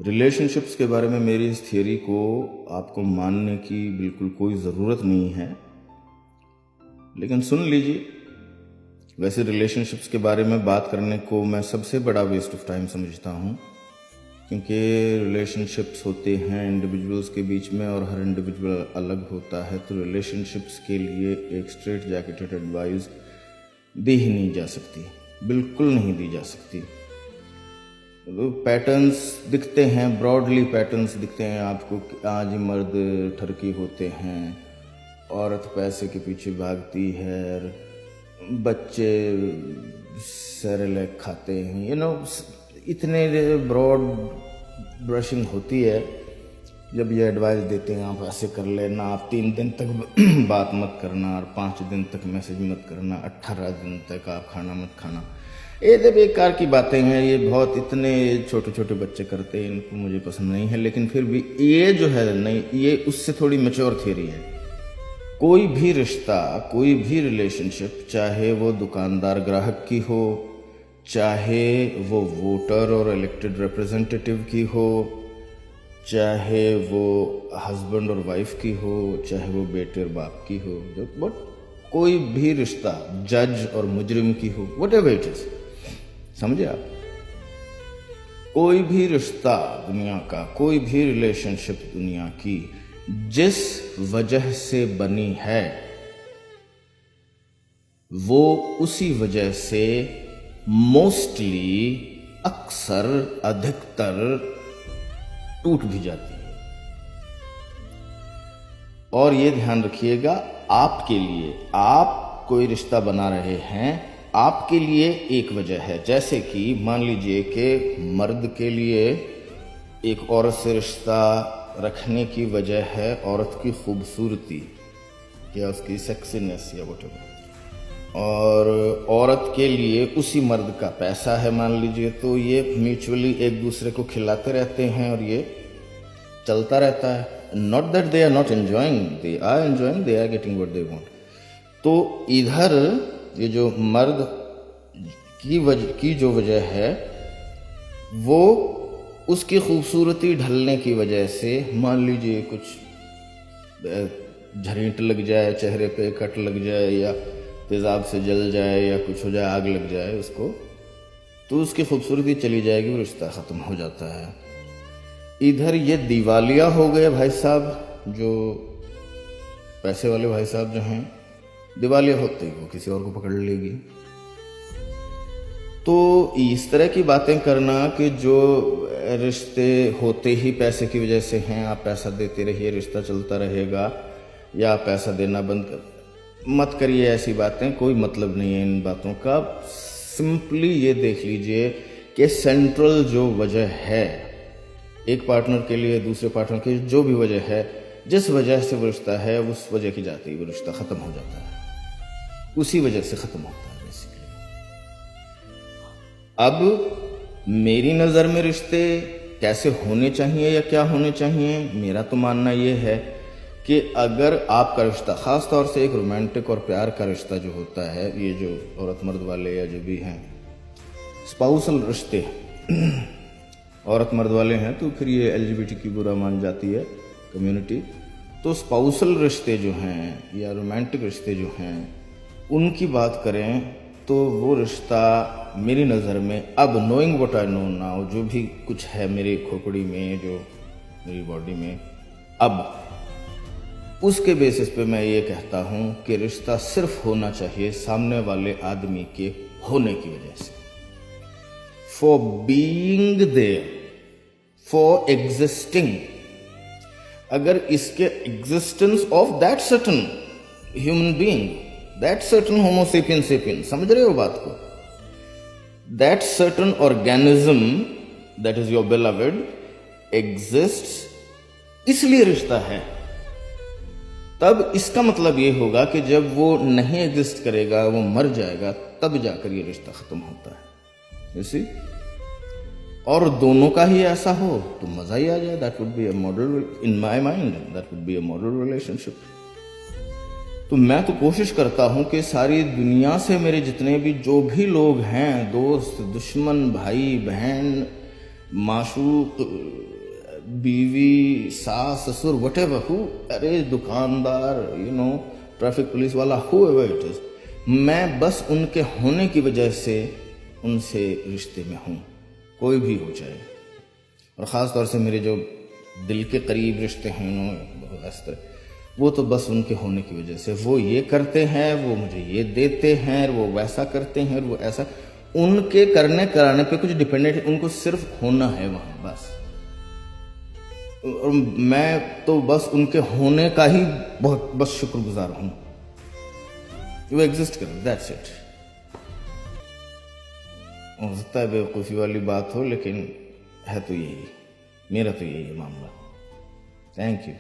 Relationships के बारे में मेरी इस थियरी को आपको मानने की बिल्कुल कोई ज़रूरत नहीं है, लेकिन सुन लीजिए। वैसे रिलेशनशिप्स के बारे में बात करने को मैं सबसे बड़ा वेस्ट ऑफ टाइम समझता हूँ, क्योंकि रिलेशनशिप्स होते हैं इंडिविजुअल्स के बीच में और हर इंडिविजुअल अलग होता है। तो रिलेशनशिप्स के लिए एक स्ट्रेट जैकेटेड एडवाइस दी ही नहीं जा सकती, बिल्कुल नहीं दी जा सकती। पैटर्न्स दिखते हैं, ब्रॉडली पैटर्न्स दिखते हैं आपको कि आज मर्द ठरकी होते हैं, औरत पैसे के पीछे भागती है, बच्चे सेरेलैक खाते हैं, इतने ब्रॉड ब्रशिंग होती है। जब ये एडवाइस देते हैं आप ऐसे कर लेना, आप 3 दिन तक बात मत करना और 5 दिन तक मैसेज मत करना, 18 दिन तक आप खाना मत खाना, ये तो बेकार की बातें हैं। ये बहुत इतने छोटे छोटे बच्चे करते हैं, इनको मुझे पसंद नहीं है, लेकिन फिर भी ये जो है नहीं, ये उससे थोड़ी मैच्योर थियरी है। कोई भी रिश्ता, कोई भी रिलेशनशिप, चाहे वो दुकानदार ग्राहक की हो, चाहे वो वोटर और इलेक्टेड रिप्रेजेंटेटिव की हो, चाहे वो हस्बैंड और वाइफ की हो, चाहे वो बेटे और बाप की हो, बट कोई भी रिश्ता जज और मुजरिम की हो, व्हाटएवर इट इज, समझे आप? कोई भी रिश्ता दुनिया का, कोई भी रिलेशनशिप दुनिया की जिस वजह से बनी है, वो उसी वजह से मोस्टली, अक्सर, अधिकतर टूट भी जाती है। और ये ध्यान रखिएगा, आपके लिए, आप कोई रिश्ता बना रहे हैं, आपके लिए एक वजह है। जैसे कि मान लीजिए कि मर्द के लिए एक औरत से रिश्ता रखने की वजह है औरत की खूबसूरती या उसकी सेक्सीनेस या व्हाटएवर, और औरत के लिए उसी मर्द का पैसा है मान लीजिए, तो ये म्यूचुअली एक दूसरे को खिलाते रहते हैं और ये चलता रहता है। Not that they are not enjoying, they are enjoying, they are getting what they want. तो इधर ये जो मर्द की जो वजह है, वो उसकी खूबसूरती ढलने की वजह से, मान लीजिए कुछ झरीट लग जाए, चेहरे पे कट लग जाए, या तेजाब से जल जाए, या कुछ हो जाए, आग लग जाए उसको, तो उसकी खूबसूरती चली जाएगी, वो रिश्ता ख़त्म हो जाता है। इधर ये दिवालिया हो गए भाई साहब, जो पैसे वाले भाई साहब जो हैं, दिवालिया होते ही वो किसी और को पकड़ लेगी। तो इस तरह की बातें करना कि जो रिश्ते होते ही पैसे की वजह से हैं, आप पैसा देते रहिए, रिश्ता चलता रहेगा, या आप पैसा देना बंद मत करिए, ऐसी बातें, कोई मतलब नहीं है इन बातों का। सिंपली ये देख लीजिए कि सेंट्रल जो वजह है एक पार्टनर के लिए, दूसरे पार्टनर की जो भी वजह है, जिस वजह से वो रिश्ता है, उस वजह की जाती है वो रिश्ता ख़त्म हो जाता है, उसी वजह से ख़त्म होता है बेसिकली। अब मेरी नज़र में रिश्ते कैसे होने चाहिए या क्या होने चाहिए, मेरा तो मानना ये है कि अगर आपका रिश्ता, ख़ास तौर से एक रोमांटिक और प्यार का रिश्ता जो होता है, ये जो औरत मर्द वाले या जो भी हैं स्पाउसल रिश्ते औरत मर्द वाले हैं, तो फिर ये LGBT की बुरा मान जाती है कम्युनिटी। तो स्पाउसल रिश्ते जो हैं या रोमांटिक रिश्ते जो हैं, उनकी बात करें तो वो रिश्ता मेरी नज़र में, अब knowing what I know now, जो भी कुछ है मेरी खोपड़ी में, जो मेरी बॉडी में, अब उसके बेसिस पे मैं ये कहता हूँ कि रिश्ता सिर्फ होना चाहिए सामने वाले आदमी के होने की वजह से, for being there, for existing. अगर इसके existence of that certain human being, that certain homo sapien sapien, समझ रहे हो बात को? That certain organism that is your beloved exists, इसलिए रिश्ता है। तब इसका मतलब ये होगा कि जब वो नहीं एग्जिस्ट करेगा, वो मर जाएगा, तब जाकर ये रिश्ता खत्म होता है। You see? और दोनों का ही ऐसा हो तो मजा ही आ जाए। That would be a model, in my mind that would be a model relationship. तो मैं तो कोशिश करता हूं कि सारी दुनिया से मेरे जितने भी जो भी लोग हैं, दोस्त, दुश्मन, भाई, बहन, माशूक, बीवी, सास, ससुर, whatever, who, अरे दुकानदार, ट्रैफिक पुलिस वाला, whoever it is, मैं बस उनके होने की वजह से उनसे रिश्ते में हूँ, कोई भी हो जाए। और ख़ास तौर से मेरे जो दिल के करीब रिश्ते हैं इस तरह, वो तो बस उनके होने की वजह से, वो ये करते हैं, वो मुझे ये देते हैं, वो वैसा करते हैं, वो ऐसा, उनके करने कराने पे कुछ डिपेंडेंट, उनको सिर्फ होना है वहाँ बस। और मैं तो बस उनके होने का ही बहुत बस शुक्रगुजार हूँ, वो एग्जिस्ट कर, दैट्स इट। हो सकता है बेवकूफ़ी वाली बात हो, लेकिन है तो यही, मेरा तो यही है मामला। Thank you.